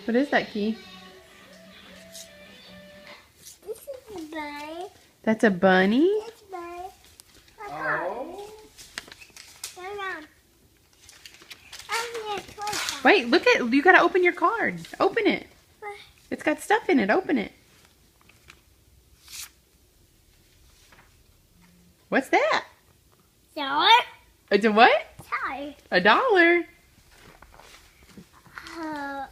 What is that, Key? This is a bunny. That's a bunny? It's a bunny. Oh. Hold on. Oh, yeah, toy car. Wait, look at, you gotta open your card. Open it. What? It's got stuff in it. Open it. What's that? Dollar? It's a what? Sorry. $1. Oh,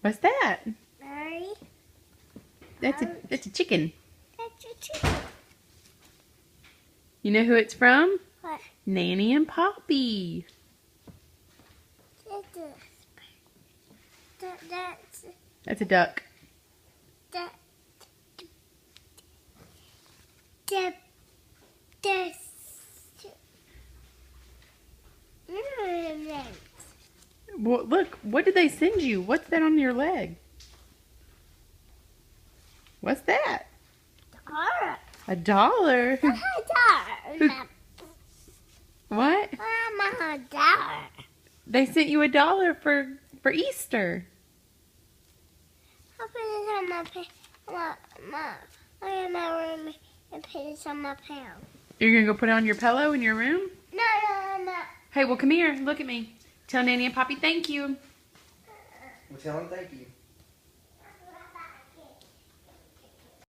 What's that? Mary. That's a chicken. That's your chicken. You know who it's from? What? Nanny and Poppy. That's a duck. Well, look, what did they send you? What's that on your leg? What's that? $1. What? They sent you $1 for Easter. I'll put this on my room and put this on my pillow. You're gonna go put it on your pillow in your room? No. Hey, well, come here. Look at me. Tell Nanny and Poppy thank you. Well, tell him thank you.